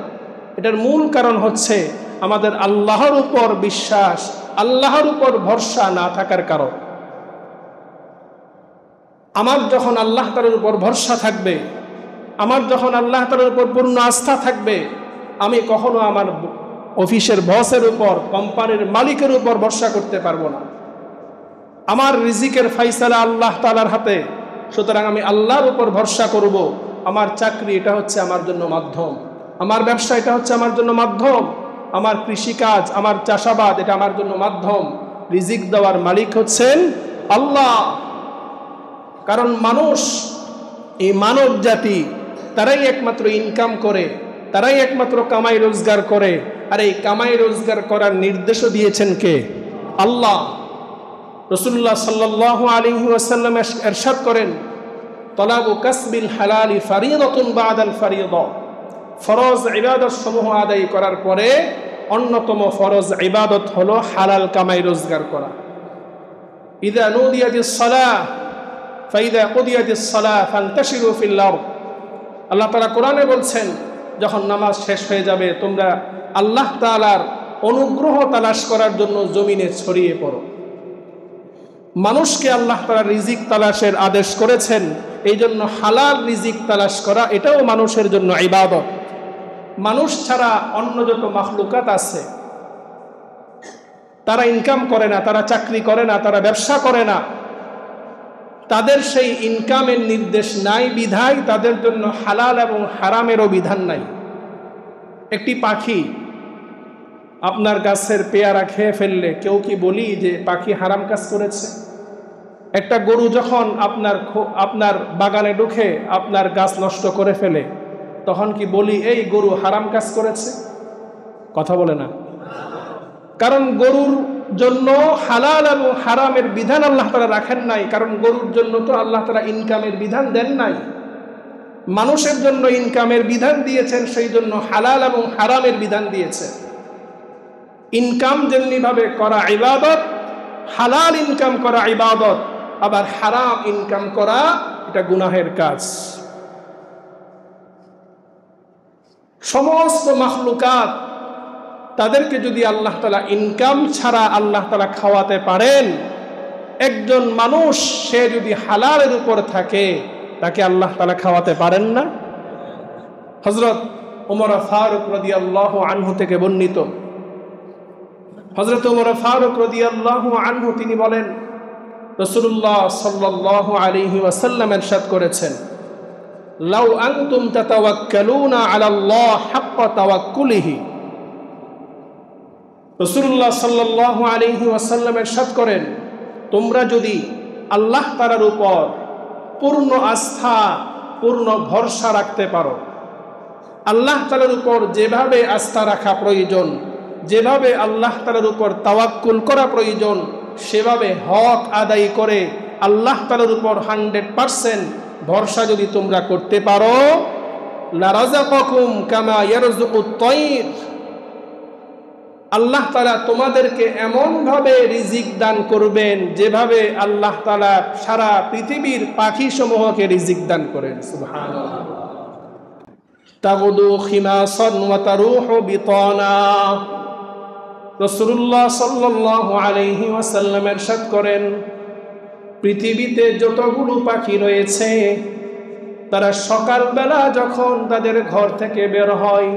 এটার মূল কারণ হচ্ছে আমাদের আল্লাহর উপর বিশ্বাস, আল্লাহর উপর ভরসা না থাকার কারণ। আমার যখন আল্লাহ তাআলার উপর ভরসা থাকবে, আমার যখন আল্লাহ তাআলার উপর পূর্ণ আস্থা থাকবে, আমি কখনো আমার অফিসের বসের উপর, কোম্পানির মালিকের উপর ভরসা করতে পারবো না। আমার রিজিকের ফাইসালা আল্লাহ তাআলার হাতে, সুতরাং আমি আল্লাহর উপর ভরসা করব। আমার চাকরি এটা হচ্ছে আমার জন্য মাধ্যম, আমার ব্যবসা এটা হচ্ছে আমার জন্য মাধ্যম, আমার কৃষিকাজ, আমার চাষাবাদ এটা আমার জন্য মাধ্যম। রিজিক দেওয়ার মালিক হচ্ছেন আল্লাহ। কারণ মানুষ, এই মানব জাতি, তারাই একমাত্র ইনকাম করে, তারাই একমাত্র কামাই রোজগার করে। আর এই কামাই রোজগার করার নির্দেশও দিয়েছেন কে? আল্লাহ। রাসূলুল্লাহ সাল্লাল্লাহু আলাইহি ওয়াসাল্লাম ইরশাদ করেন, তলাবু কাসবিল হালালি ফারিদাতুন বাদাল ফারিদা। ফরজ ইবাদত সমূহ আদায় করার পরে অন্যতম ফরজ ইবাদত হলো হালাল কামাই রোজগার করা। ইযা নুদিয়াতিস সালাহ ফাইদা কুদিয়াতিস সালাহ ফান্তাশিরু ফিল আরদ। আল্লাহ তাআলা কোরআনে বলছেন, যখন নামাজ শেষ হয়ে যাবে তোমরা আল্লাহ তাআলার অনুগ্রহ তালাশ করার জন্য জমিনে ছড়িয়ে পড়ো। মানুষকে আল্লাহ তাআলা রিজিক তালাশের আদেশ করেছেন, এই জন্য হালাল রিজিক তালাশ করা এটাও মানুষের জন্য ইবাদত। মানুষ ছাড়া অন্য যত মাখলুকাত আছে তারা ইনকাম করে না, তারা চাকরি করে না, তারা ব্যবসা করে না, তাদের সেই ইনকামের নির্দেশ নাই বিধায় তাদের জন্য হালাল এবং হারামেরও বিধান নাই। একটি পাখি আপনার গাছের পেয়ারা খেয়ে ফেললে কেউ কি বলি যে পাখি হারাম কাজ করেছে? একটা গরু যখন আপনার বাগানে ঢুকে আপনার গাছ নষ্ট করে ফেলে, তখন কি বলি এই গরু হারাম কাজ করেছে? কথা বলে না। কারণ গরুর জন্য হালাল এবং হারামের বিধান আল্লাহ তাআলা রাখেন নাই, কারণ গরুর জন্য তো আল্লাহ তাআলা ইনকামের বিধান দেন নাই। মানুষের জন্য ইনকামের বিধান দিয়েছেন, সেই জন্য হালাল এবং হারামের বিধান দিয়েছেন। ইনকাম যেমনিভাবে করা ইবাদত, হালাল ইনকাম করা ইবাদত, আবার হারাম ইনকাম করা এটা গুনাহের কাজ। সমস্ত মাখলুকাত তাদেরকে যদি আল্লাহ তাআলা ইনকাম ছাড়া আল্লাহ তাআলা খাওয়াতে পারেন, একজন মানুষ সে যদি হালালের উপর থাকে তাকে আল্লাহ তাআলা খাওয়াতে পারেন না? হযরত ওমর ফারুক রাদিয়াল্লাহু আনহু থেকে বর্ণিত, হযরত ওমর ফারুক রাদিয়াল্লাহু আনহু তিনি বলেন, রাসূলুল্লাহ সাল্লাল্লাহু আলাইহি ওয়াসাল্লাম ইরশাদ করেছেন, লাউ আনতুম তাতাওয়াক্কালুনা আলাল্লাহ হাক্কা তাওয়াক্কুলিহি। রাসূলুল্লাহ সাল্লাল্লাহু আলাইহি ওয়াসাল্লাম ইরশাদ করেন, তোমরা যদি আল্লাহ তাআলার উপর পূর্ণ আস্থা, পূর্ণ ভরসা রাখতে পারো, আল্লাহ তাআলার উপর যেভাবে আস্থা রাখা প্রয়োজন, যেভাবে আল্লাহ তাআলার উপর তাওয়াক্কুল করা প্রয়োজন, সেভাবে হক আদায় করে আল্লাহ তাআলার উপর 100% ভরসা যদি তোমরা করতে পারো, লারাযাকাকুম কামা ইয়ারযুকুত তায়র। আল্লাহ তাআলা তোমাদেরকে এমনভাবে রিজিক দান করবেন যেভাবে আল্লাহ তাআলা সারা পৃথিবীর পাখি সমূহকে রিজিক দান করেন। সুবহানাল্লাহ। তাগুদু খিমাসান ওয়া তারুহু বিতানা। রাসূলুল্লাহ সাল্লাল্লাহু আলাইহি ওয়াসাল্লাম ইরশাদ করেন, পৃথিবীতে যতগুলো পাখি রয়েছে তারা সকালবেলা যখন তাদের ঘর থেকে বের হয়,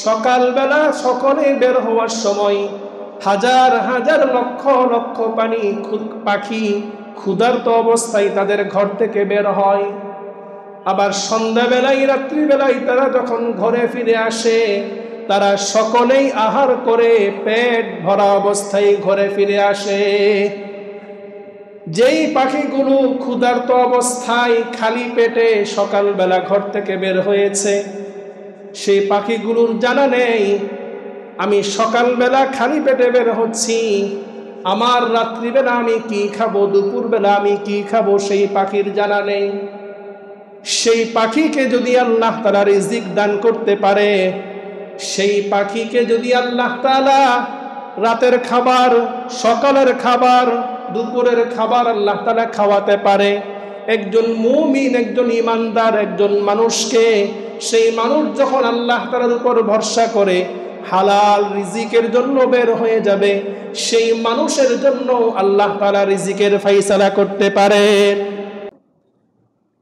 সকালবেলা সকলে বের হওয়ার সময় হাজার হাজার লক্ষ লক্ষ পাখি ক্ষুধার্ত অবস্থায় তাদের ঘর থেকে বের হয়। আবার সন্ধ্যাবেলায় রাত্রিবেলায় তারা যখন ঘরে ফিরে আসে তারা সকলেই আহার করে পেট ভরা অবস্থায় ঘরে ফিরে আসে। যেই পাখিগুলো ক্ষুধার্ত অবস্থায় খালি পেটে সকালবেলা ঘর থেকে বের হয়েছে, সেই পাখিগুলোর জানা নেই আমি সকালবেলা খালি পেটে বের হচ্ছি, আমার রাত্রিবেলা আমি কি খাবো, দুপুরবেলা আমি কি খাবো, সেই পাখির জানা নেই। সেই পাখিকে যদি আল্লাহ তাআলা রিজিক দান করতে পারে, সেই পাখিকে যদি আল্লাহ তাআলা রাতের খাবার, সকালের খাবার, দুপুরের খাবার আল্লাহ তাআলা খাওয়াতে পারে, একজন মুমিন, একজন ইমানদার একজন মানুষকে, সেই মানুষ যখন আল্লাহ তাআলার উপর ভরসা করে হালাল রিজিকের জন্য বের হয়ে যাবে, সেই মানুষের জন্য আল্লাহ তাআলা রিজিকের ফায়সালা করতে পারে।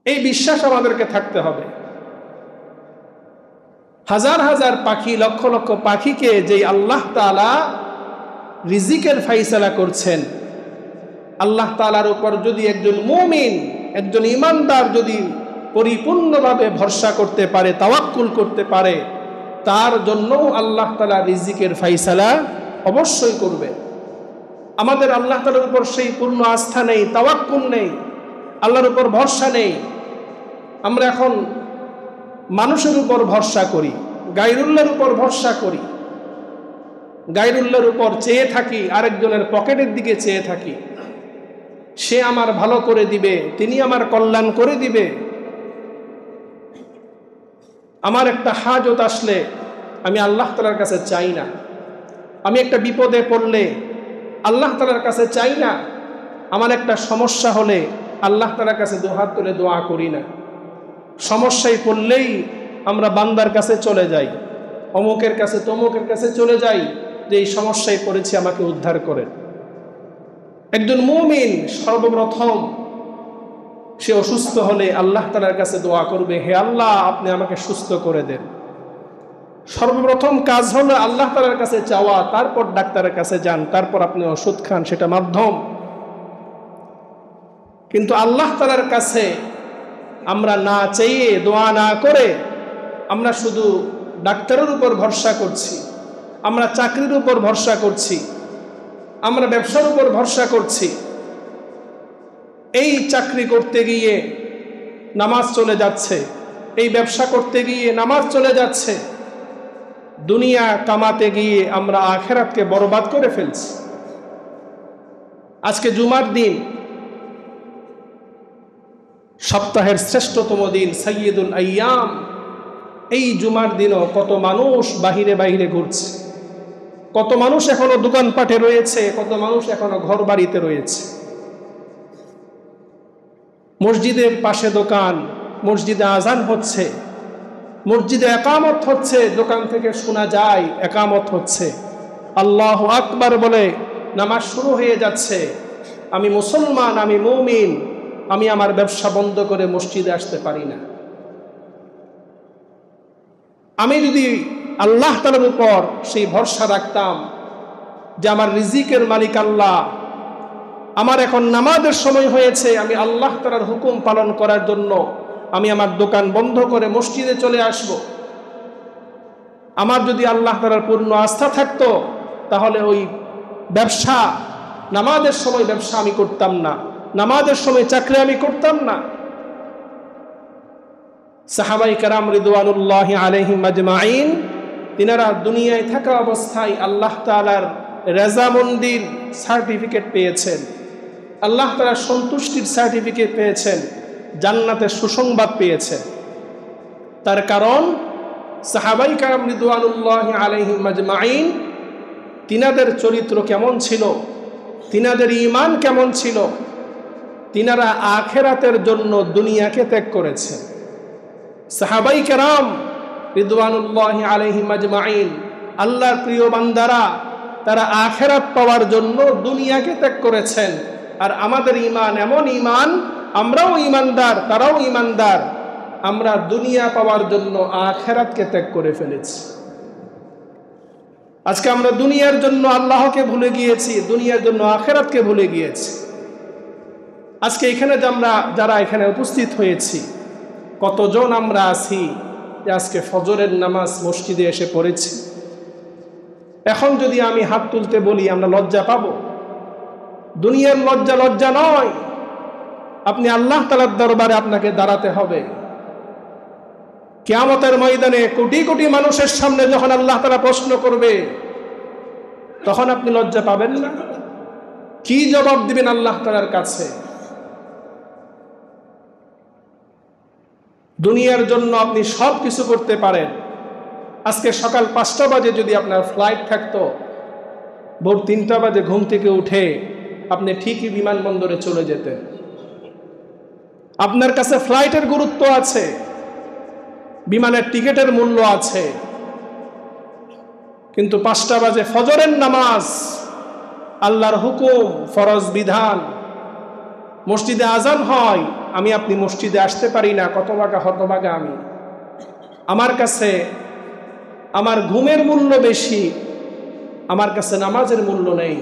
এই বিশ্বাস আমাদেরকে থাকতে হবে। হাজার হাজার পাখি, লক্ষ লক্ষ পাখিকে যেই আল্লাহ তাআলা রিজিকের ফায়সালা করছেন, আল্লাহ তাআলার উপর যদি একজন মুমিন, একজন ইমানদার যদি পরিপূর্ণভাবে ভরসা করতে পারে, তাওয়াক্কুল করতে পারে, তার জন্য আল্লাহ তাআলা রিজিকের ফায়সালা অবশ্যই করবে। আমাদের আল্লাহ তাআলার উপর সেই পূর্ণ আস্থা নেই, তাওয়াক্কুল নেই, আল্লাহর উপর ভরসা নেই। আমরা এখন মানুষের উপর ভরসা করি, গায়রুল্লাহর উপর ভরসা করি, গায়রুল্লাহর উপর চেয়ে থাকি, আরেকজনের পকেটের দিকে চেয়ে থাকি, সে আমার ভালো করে দিবে, তিনি আমার কল্যাণ করে দিবে। আমার একটা হাজত আসলে আমি আল্লাহ তাআলার কাছে চাই না, আমি একটা বিপদে পড়লে আল্লাহ তাআলার কাছে চাই না, আমার একটা সমস্যা হলে আল্লাহ তাআলার কাছে দুহাত তুলে দোয়া করি না। সমস্যায় পড়লেই আমরা বান্দার কাছে চলে যাই, অমুকের কাছে তমুকের কাছে চলে যাই যে এই সমস্যায় পড়েছি, আমাকে উদ্ধার করেন। একজন মুমিন সর্বপ্রথম সে অসুস্থ হলে আল্লাহ তাআলার কাছে দোয়া করবে, হে আল্লাহ আপনি আমাকে সুস্থ করে দেন। সর্বপ্রথম কাজ হলো আল্লাহ তাআলার কাছে চাওয়া, তারপর ডাক্তারের কাছে যান, তারপর আপনি ওষুধ খান, সেটা মাধ্যম। কিন্তু আল্লাহ তাআলার কাছে আমরা না চেয়ে, দোয়া না করে আমরা শুধু ডাক্তারের উপর ভরসা করছি, আমরা চাকরির উপর ভরসা করছি, আমরা ব্যবসার উপর ভরসা করছি। এই চাকরি করতে গিয়ে নামাজ চলে যাচ্ছে, এই ব্যবসা করতে গিয়ে নামাজ চলে যাচ্ছে, দুনিয়া কামাতে গিয়ে আমরা আখিরাতকে বরবাদ করে ফেলছি। আজকে জুমার দিন, সপ্তাহের শ্রেষ্ঠতম দিন, সাইয়্যিদুল আইয়াম। এই জুমার দিনও কত মানুষ বাহিরে বাহিরে ঘুরছে, কত মানুষ এখনো দোকানপাটে রয়েছে, কত মানুষ এখনো ঘর বাড়িতে রয়েছে। মসজিদের পাশে দোকান, মসজিদে আজান হচ্ছে, মসজিদে একামত হচ্ছে, দোকান থেকে শোনা যায় একামত হচ্ছে, আল্লাহু আকবার বলে নামাজ শুরু হয়ে যাচ্ছে। আমি মুসলমান, আমি মুমিন, আমি আমার ব্যবসা বন্ধ করে মসজিদে আসতে পারি না। আমি যদি আল্লাহ তাআলার উপর সেই ভরসা রাখতাম যে আমার রিজিকের মালিক আল্লাহ, আমার এখন নামাজের সময় হয়েছে, আমি আল্লাহ তাআলার হুকুম পালন করার জন্য আমি আমার দোকান বন্ধ করে মসজিদে চলে আসব। আমার যদি আল্লাহ তাআলার পূর্ণ আস্থা থাকতো, তাহলে ওই ব্যবসা, নামাজের সময় ব্যবসা আমি করতাম না, নামাজের সময় চাকরি আমি করতাম না। সাহাবায়ে কেরাম রিদওয়ানুল্লাহি আলাইহিম আজমাইন, তিনারা দুনিয়ায় থাকা অবস্থায় আল্লাহ তাআলার রেজামন্দির সার্টিফিকেট পেয়েছেন, আল্লাহ তাআলার সন্তুষ্টির সার্টিফিকেট পেয়েছেন, জান্নাতের সুসংবাদ পেয়েছেন। তার কারণ সাহাবায়ে কেরাম রিদওয়ানুল্লাহি আলাইহিম আজমাইন, তিনাদের চরিত্র কেমন ছিল, তিনাদের ঈমান কেমন ছিল, তিনারা আখিরাতের জন্য দুনিয়াকে ত্যাগ করেছেন। সাহাবায়ে কেরাম রিদওয়ানুল্লাহি আলাইহিম আজমাইন, আল্লাহর প্রিয় বান্দারা, তারা আখিরাত পাওয়ার জন্য দুনিয়াকে ত্যাগ করেছেন। আর আমাদের ঈমান এমন ঈমান, আমরাও ঈমানদার, তারাও ঈমানদার, আমরা দুনিয়া পাওয়ার জন্য আখিরাতকে ত্যাগ করে ফেলেছি। আজকে আমরা দুনিয়ার জন্য আল্লাহকে ভুলে গিয়েছি, দুনিয়ার জন্য আখিরাতকে ভুলে গিয়েছি। আজকে এখানে আমরা যারা এখানে উপস্থিত হয়েছি, কতজন আমরা আছি যে আজকে ফজরের নামাজ মসজিদে এসে পড়েছি? এখন যদি আমি হাত তুলতে বলি আমরা লজ্জা পাবো? দুনিয়ার লজ্জা লজ্জা নয়, আপনি আল্লাহ তাআলার দরবারে আপনাকে দাঁড়াতে হবে। কিয়ামতের ময়দানে কোটি কোটি মানুষের সামনে যখন আল্লাহ তাআলা প্রশ্ন করবে, তখন আপনি লজ্জা পাবেন না? কি জবাব দিবেন আল্লাহ তাআলার কাছে? দুনিয়ার জন্য আপনি সব কিছু করতে পারেন। আজকে সকাল 5টা বাজে যদি আপনার ফ্লাইট থাকতো, ভোর 3টা বাজে ঘুম থেকে উঠে আপনি ঠিকই বিমানবন্দরে চলে যেতেন। আপনার কাছে ফ্লাইটের গুরুত্ব আছে, বিমানের টিকিটের মূল্য আছে, কিন্তু 5টা বাজে ফজরের নামাজ, আল্লাহর হুকুম, ফরজ বিধান, মসজিদে আজান হয়, আমি আপনি মসজিদে আসতে পারি না, কত ভাগা হতভাগা আমি। আমার কাছে আমার ঘুমের মূল্য বেশি, আমার কাছে নামাজের মূল্য নেই।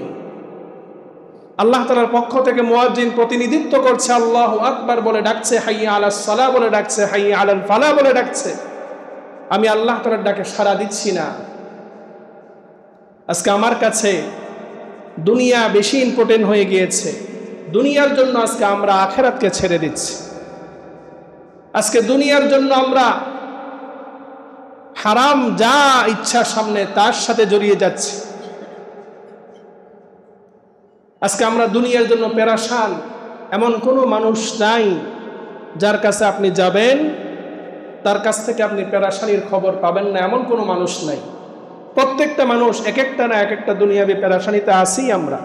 আল্লাহ তাআলার পক্ষ থেকে মুয়াজ্জিন প্রতিনিধিত্ব করছে, আল্লাহু আকবার বলে ডাকছে, হাইয়া আলাস সালাহ বলে ডাকছে, হাইয়া আলাল ফালাহ বলে ডাকছে। আমি আল্লাহ তাআলার ডাকে সাড়া দিচ্ছি না। আজকে আমার কাছে দুনিয়া বেশি ইম্পর্টেন্ট হয়ে গিয়েছে। দুনিয়ার জন্য আজকে আমরা আখিরাতকে ছেড়ে দিচ্ছি। আজকে দুনিয়ার জন্য আমরা হারাম যা ইচ্ছা সামনে তার সাথে জড়িয়ে যাচ্ছি। আজকে আমরা দুনিয়ার জন্য পেরেশান। এমন কোনো মানুষ নাই যার কাছে আপনি যাবেন তার কাছ থেকে আপনি পেরেশানির খবর পাবেন না, এমন কোনো মানুষ নাই। প্রত্যেকটা মানুষ এক একটা না এক একটা দুনিয়াবি পেরেশানিতে আছি আমরা।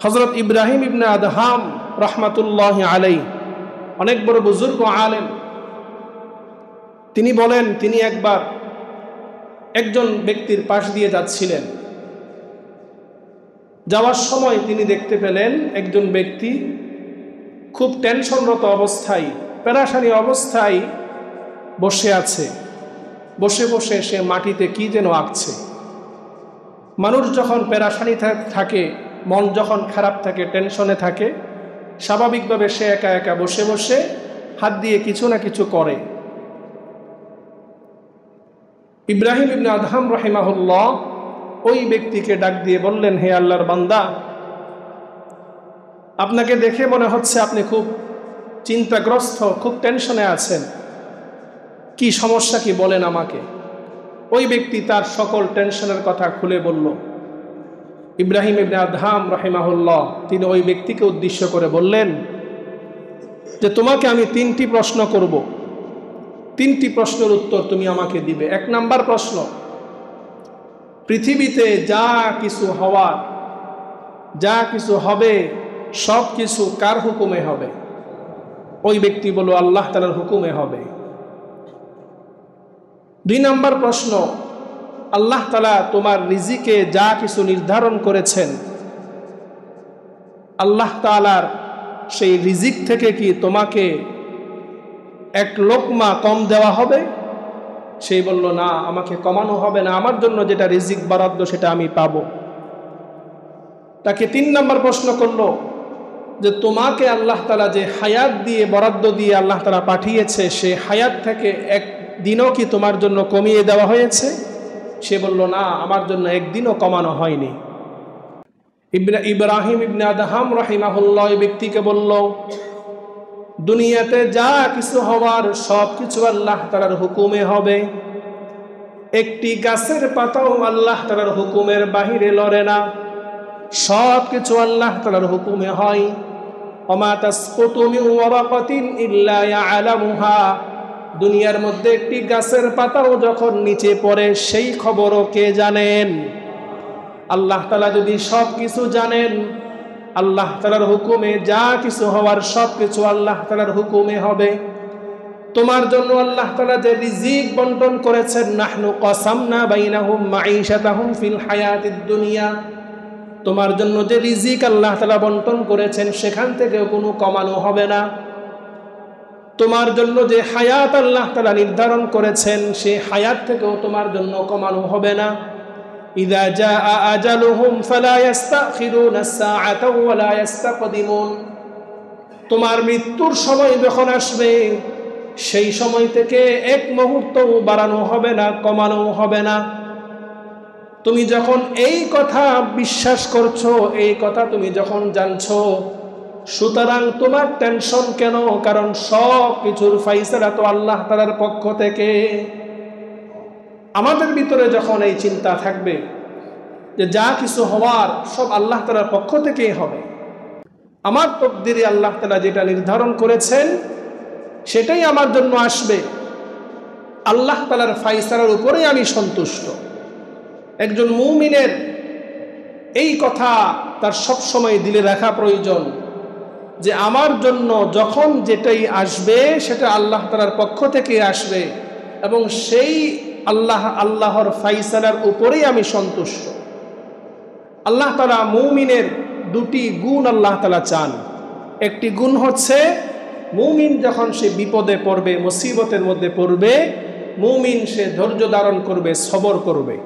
হযরত ইব্রাহিম ইবনে আদহাম রাহমাতুল্লাহি আলাইহি, অনেক বড় বুজুর্গ আলেম, তিনি বলেন তিনি একবার একজন ব্যক্তির পাশ দিয়ে যাচ্ছিলেন। যাওয়ার সময় তিনি দেখতে পেলেন একজন ব্যক্তি খুব টেনশনরত অবস্থায়, পেরেশানি অবস্থায় বসে আছে। বসে বসে সে মাটিতে কি যেন আঁকছে। মানুষ যখন পেরেশানি থাকে, মন যখন খারাপ থাকে, টেনশনে থাকে, স্বাভাবিকভাবে সে একা একা বসে বসে হাত দিয়ে কিছু না কিছু করে। ইব্রাহিম ইবনে আদহাম রাহিমাহুল্লাহ ওই ব্যক্তিকে ডাক দিয়ে বললেন, হে আল্লাহর বান্দা, আপনাকে দেখে মনে হচ্ছে আপনি খুব চিন্তাগ্রস্ত, খুব টেনশনে আছেন। কি সমস্যা কি বলেন আমাকে। ওই ব্যক্তি তার সকল টেনশনের কথা খুলে বলল। ইব্রাহিম ইবনে আদহাম রাহিমাহুল্লাহ তিনি ওই ব্যক্তিকে উদ্দেশ্য করে বললেন যে তোমাকে আমি 3টি প্রশ্ন করব, 3টি প্রশ্নের উত্তর তুমি আমাকে দিবে। 1 নাম্বার প্রশ্ন, পৃথিবীতে যা কিছু হওয়ার, যা কিছু হবে, সব কিছু কার হুকুমে হবে? ওই ব্যক্তি বলল আল্লাহ তাআলার হুকুমে হবে। 2 নাম্বার প্রশ্ন, আল্লাহ তাআলা তোমার রিজিকে যা কিছু নির্ধারণ করেছেন, আল্লাহ তাআলার সেই রিজিক থেকে কি তোমাকে 1 লোকমা কম দেওয়া হবে? সেই বলল না, আমাকে কমানো হবে না, আমার জন্য যেটা রিজিক বরাদ্দ সেটা আমি পাবো। তাকে 3 নাম্বার প্রশ্ন করলো যে তোমাকে আল্লাহ তাআলা যে হায়াত দিয়ে বরাদ্দ দিয়ে আল্লাহ তাআলা পাঠিয়েছে, সে হায়াত থেকে 1 দিনও কি তোমার জন্য কমিয়ে দেওয়া হয়েছে? সে বলল না, আমার জন্য 1 দিনও কমানো হয়নি। ইব্রাহিম ইবনে আদহাম রাহিমাহুল্লাহ ওই ব্যক্তিকে বলল, দুনিয়াতে যা কিছু হওয়ার সব কিছু আল্লাহ তাআলার হুকুমে হবে। একটি গাছের পাতাও আল্লাহ তাআলার হুকুমের বাহিরে লড়ে না, সব কিছু আল্লাহ তাআলার হুকুমে হয়। ওমা তাসকুতু মিন ওয়ারাকাতিন ইল্লা ইয়ালামুহা, দুনিয়ার মধ্যে একটি গাছের পাতাও যখন নিচে পড়ে সেই খবরও কে জানেন? আল্লাহ তাআলা যদি সব কিছু জানেন, আল্লাহ তাআলার হুকুমে যা কিছু হওয়ার সব কিছু আল্লাহ তাআলার হুকুমে হবে। তোমার জন্য আল্লাহ তাআলা যে রিজিক বন্টন করেছেন, নাহনু কাসামনা বাইনাহুম মাঈশাতাহুম ফিল হায়াতিদ দুনিয়া, তোমার জন্য যে রিজিক আল্লাহ তাআলা বন্টন করেছেন সেখান থেকেও কোনো কমানো হবে না। তোমার জন্য যে হায়াত আল্লাহ তাআলা নির্ধারণ করেছেন সেই হায়াত থেকেও তোমার জন্য কমানো হবে না। ইযা জাআ আজালুহুম ফালা ইস্তাখিরুনা সাআতাও ওয়ালা ইস্তাকদিমুন, তোমার মৃত্যুর সময় যখন আসবে সেই সময় থেকে এক মুহূর্তও বাড়ানো হবে না, কমানো হবে না। তুমি যখন এই কথা বিশ্বাস করছো, এই কথা তুমি যখন জানছো, সুতরাং তোমার টেনশন কেন? কারণ সব কিছুর ফাইসালা তো আল্লাহ তাআলার পক্ষ থেকে। আমাদের ভিতরে যখন এই চিন্তা থাকবে যে যা কিছু হওয়ার সব আল্লাহ তাআলার পক্ষ থেকেই হবে, আমার তকদিরে আল্লাহ তাআলা যেটা নির্ধারণ করেছেন সেটাই আমার জন্য আসবে, আল্লাহ তাআলার ফাইসালার উপরেই আমি সন্তুষ্ট। একজন মুমিনের এই কথা তার সব সময় দিলে রাখা প্রয়োজন যে আমার জন্য যখন যেটাই আসবে সেটা আল্লাহ তাআলার পক্ষ থেকে আসবে এবং সেই আল্লাহর ফাইসালার উপরেই আমি সন্তুষ্ট। আল্লাহ তাআলা মুমিনের দুটি গুণ আল্লাহ তাআলা চান। একটি গুণ হচ্ছে মুমিন যখন সে বিপদে পড়বে, মুসিবতের মধ্যে পড়বে, মুমিন সে ধৈর্য ধারণ করবে, সবর করবে।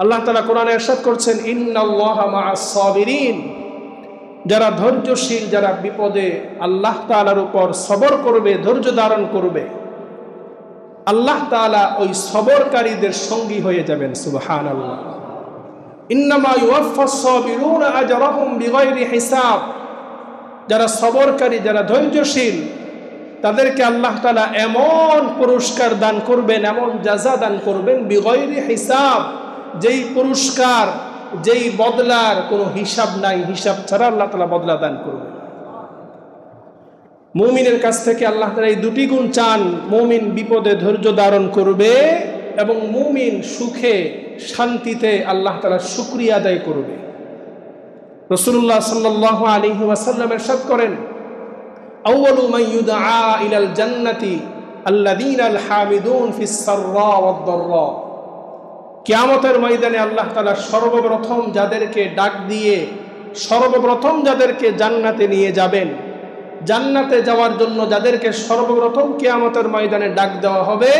আল্লাহ তাআলা কোরআনে ইরশাদ করছেন, ইন্নাল্লাহা মা'আস সাবিরিন, যারা ধৈর্যশীল, যারা বিপদে আল্লাহ তাআলার উপর সবর করবে, ধৈর্য ধারণ করবে, আল্লাহ তাআলা ওই সবরকারীদের সঙ্গী হয়ে যাবেন। সুবহানাল্লাহ। ইন্নামা ইউওয়াফাস সাবিরুনা আজরাহুম বিগাইরি হিসাব, যারা সবরকারী, যারা ধৈর্যশীল, তাদেরকে আল্লাহ তাআলা এমন পুরস্কার দান করবেন, এমন জাযা দান করবেন, বিগাইরি হিসাব, যেই পুরস্কার, যেই বদলার কোনো হিসাব নাই, হিসাব ছাড়া আল্লাহ তাআলা বদলা দান করবেন। মুমিনের কাছ থেকে আল্লাহ তাআলা এই দুটি গুণ চান। মুমিন বিপদে ধৈর্য ধারণ করবে এবং মুমিন সুখে শান্তিতে আল্লাহ তাআলার শুকরিয়া আদায় করবে। রাসূলুল্লাহ সাল্লাল্লাহু আলাইহি ওয়াসাল্লাম ইরশাদ করেন, আউয়ালু মান ইউদআ ইলাল জান্নাতি আল্লাযীনাল হামিদুন ফিস সাররা ওয়াদ দাররা। কিয়ামতের ময়দানে আল্লাহ তাআলা সর্বপ্রথম যাদেরকে ডাক দিয়ে সর্বপ্রথম যাদেরকে জান্নাতে নিয়ে যাবেন, জান্নাতে যাওয়ার জন্য যাদেরকে সর্বপ্রথম কিয়ামতের ময়দানে ডাক দেওয়া হবে,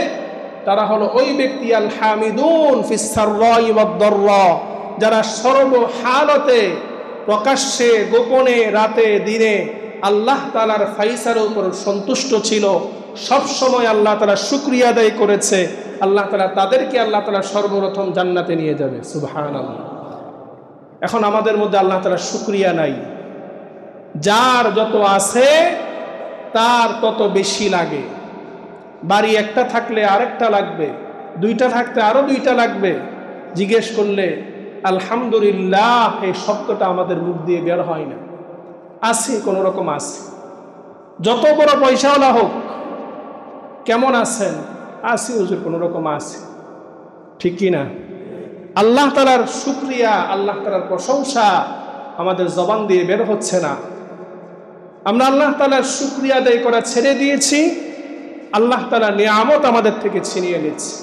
তারা হলো ওই ব্যক্তি আল হামিদুন ফিস সাররাই ওয়াদ দাররা, যারা সর্বহালতে, প্রকাশ্যে, গোপনে, রাতে, দিনে আল্লাহ তাআলার ফাইসালার উপর সন্তুষ্ট ছিল, সব সময় আল্লাহ তাআলা শুকরিয়া আদায় করেছে। আল্লাহ তাআলা তাদেরকে আল্লাহ তাআলা সর্বপ্রথম জান্নাতে নিয়ে যাবে। সুবহানাল্লাহ। এখন আমাদের মধ্যে আল্লাহ তাআলার শুকরিয়া নাই। যার যত আছে তার তত বেশি লাগে। বাড়ি একটা থাকলে আরেকটা লাগবে, দুইটা থাকতে আরো দুইটা লাগবে। জিজ্ঞেস করলে আলহামদুলিল্লাহ এই শব্দটা আমাদের মুখ দিয়ে বের হয় না। আছে, কোনো রকম আছে। যত বড় পয়সাওয়ালা হোক, কেমন আছেন? আছি হুজুর, কোনো রকম আছে। ঠিক কি না? আল্লাহ তাআলার শুকরিয়া, আল্লাহ তাআলার প্রশংসা আমাদের জবান দিয়ে বের হচ্ছে না। আমরা আল্লাহ তাআলার শুকরিয়া আদায় করা ছেড়ে দিয়েছি, আল্লাহ তাআলা নিয়ামত আমাদের থেকে ছিনিয়ে নিচ্ছে।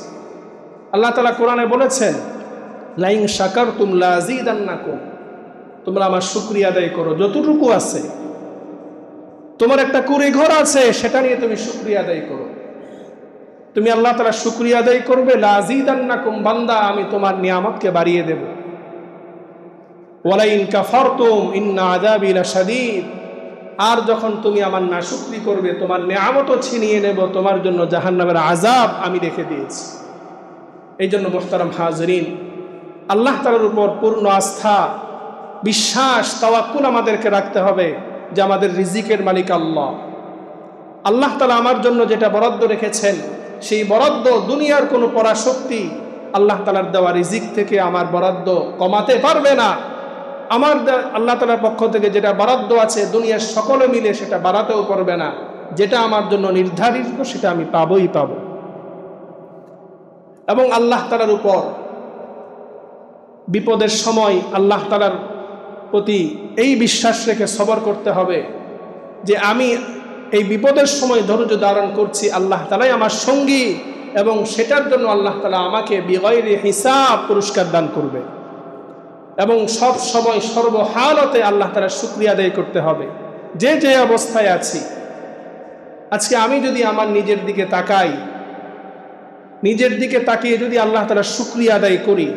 আল্লাহ তাআলা কোরআনে বলেছেন, লাইন শাকারতুম লাযীদান্নাকুম, তোমরা আমার শুকরিয়া আদায় করো যতটুকু আছে। তোমার একটা কুড়ি ঘর আছে, সেটা নিয়ে তুমি শুকরিয়া আদায় করো। তুমি আল্লাহ তাআলার শুকরিয়া আদায় করবে, লাযীদান্নাকুম, বান্দা আমি তোমার নিয়ামতকে বাড়িয়ে দেব। ওয়ালাইন কাফারতুম ইন্না আযাবি লাশাদীদ, আর যখন তুমি আমার নাশুকরি করবে, তোমার নিয়ামতও ছিনিয়ে নেব, তোমার জন্য জাহান্নামের আযাব আমি রেখে দিয়েছি। এই জন্য মুহতারাম হাজরিন, আল্লাহ তাআলার উপর পূর্ণ আস্থা, বিশ্বাস, তাওয়াক্কুল আমাদেরকে রাখতে হবে যে আমাদের রিজিকের মালিক আল্লাহ। আল্লাহ তাআলা আমার জন্য যেটা বরাদ্দ রেখেছেন, সেই বরাদ্দ দুনিয়ার কোনো পরাশক্তি আল্লাহ তাআলার দেওয়া রিজিক থেকে আমার বরাদ্দ কমাতে পারবে না। আমার আল্লাহ তাআলার পক্ষ থেকে যেটা বরাদ্দ আছে, দুনিয়ার সকলে মিলে সেটা বাড়াতেও পারবে না। যেটা আমার জন্য নির্ধারিত সেটা আমি পাবই পাব। এবং আল্লাহ তাআলার উপর বিপদের সময় আল্লাহ তাআলার প্রতি এই বিশ্বাস রেখে সবর করতে হবে যে আমি এই বিপদের সময় ধৈর্য ধারণ করছি, আল্লাহ তাআলাই আমার সঙ্গী, এবং সেটার জন্য আল্লাহ তাআলা আমাকে বিগাইরি হিসাব পুরস্কার দান করবে। এবং সব সময় সর্বহালতে আল্লাহ তাআলার শুকরিয়া আদায় করতে হবে, যে যে অবস্থায় আছি। আজকে আমি যদি আমার নিজের দিকে তাকাই, নিজের দিকে তাকিয়ে যদি আল্লাহ তাআলার শুকরিয়া আদায় করি,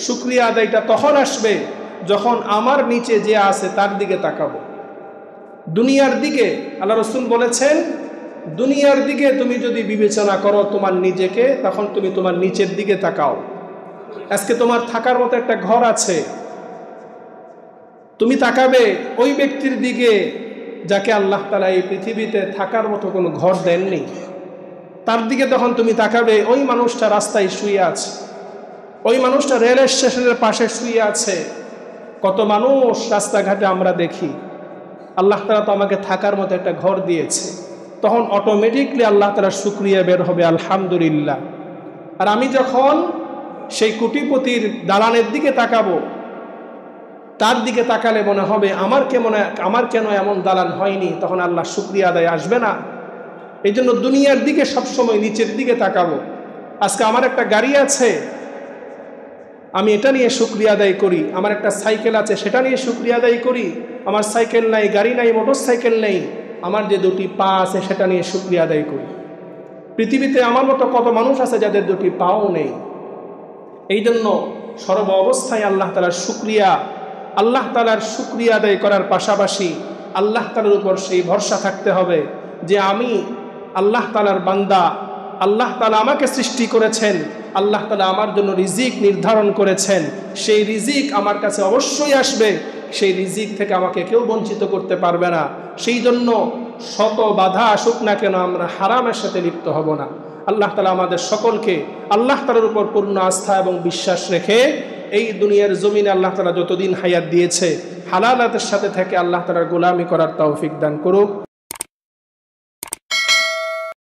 শুকরিয়া আদায়টা তখন আসবে যখন আমার নিচে যে আছে তার দিকে তাকাবো। দুনিয়ার দিকে আল্লাহ রাসূল বলেছেন, দুনিয়ার দিকে তুমি যদি বিবেচনা করো তোমার নিজেকে, তখন তুমি তোমার নিচের দিকে তাকাও। আজকে তোমার থাকার মতো একটা ঘর আছে, তুমি তাকাবে ওই ব্যক্তির দিকে যাকে আল্লাহ তাআলা এই পৃথিবীতে থাকার মতো কোনো ঘর দেননি, তার দিকে তখন তুমি তাকাবে। ওই মানুষটা রাস্তায় শুয়ে আছে, ওই মানুষটা রেল স্টেশনের পাশে শুয়ে আছে। কত মানুষ রাস্তাঘাটে আমরা দেখি। আল্লাহ তাআলা তো আমাকে থাকার মতো একটা ঘর দিয়েছে, তখন অটোমেটিকলি আল্লাহ তাআলার শুকরিয়া বের হবে, আলহামদুলিল্লাহ। আর আমি যখন সেই কোটিপতির দালানের দিকে তাকাবো, তার দিকে তাকালে মনে হবে আমার কেন এমন দালান হয়নি, তখন আল্লাহ শুকরিয়া আদায় আসবে না? এই জন্য দুনিয়ার দিকে সবসময় নিচের দিকে তাকাবো। আজকে আমার একটা গাড়ি আছে, আমি এটা নিয়ে শুকরিয়া আদায় করি। আমার একটা সাইকেল আছে, সেটা নিয়ে শুকরিয়া আদায় করি। আমার সাইকেল নাই, গাড়ি নাই, মোটর সাইকেল নেই, আমার যে দুটি পা আছে সেটা নিয়ে শুকরিয়া আদায় করি। পৃথিবীতে আমার মতো কত মানুষ আছে যাদের দুটি পাও নেই। এই জন্য সর্ব অবস্থায় আল্লাহ তাআলার শুকরিয়া আদায় করার পাশাপাশি আল্লাহ তাআলার উপর সেই ভরসা থাকতে হবে যে আমি আল্লাহ তাআলার বান্দা, আল্লাহ তাআলা আমাকে সৃষ্টি করেছেন, আল্লাহ তাআলা আমার জন্য রিজিক নির্ধারণ করেছেন, সেই রিজিক আমার কাছে অবশ্যই আসবে, সেই রিজিক থেকে আমাকে কেউ বঞ্চিত করতে পারবে না। সেই জন্য শত বাধা আসুক না কেন আমরা হারামের সাথে লিপ্ত হব না। আল্লাহ তাআলা আমাদের সকলকে আল্লাহ তাআলার উপর পূর্ণ আস্থা এবং বিশ্বাস রেখে এই দুনিয়ার জমিনে আল্লাহ তাআলা যতদিন হায়াত দিয়েছে হালালাতের সাথে থেকে আল্লাহ তাআলার গোলামি করার তৌফিক দান করুক।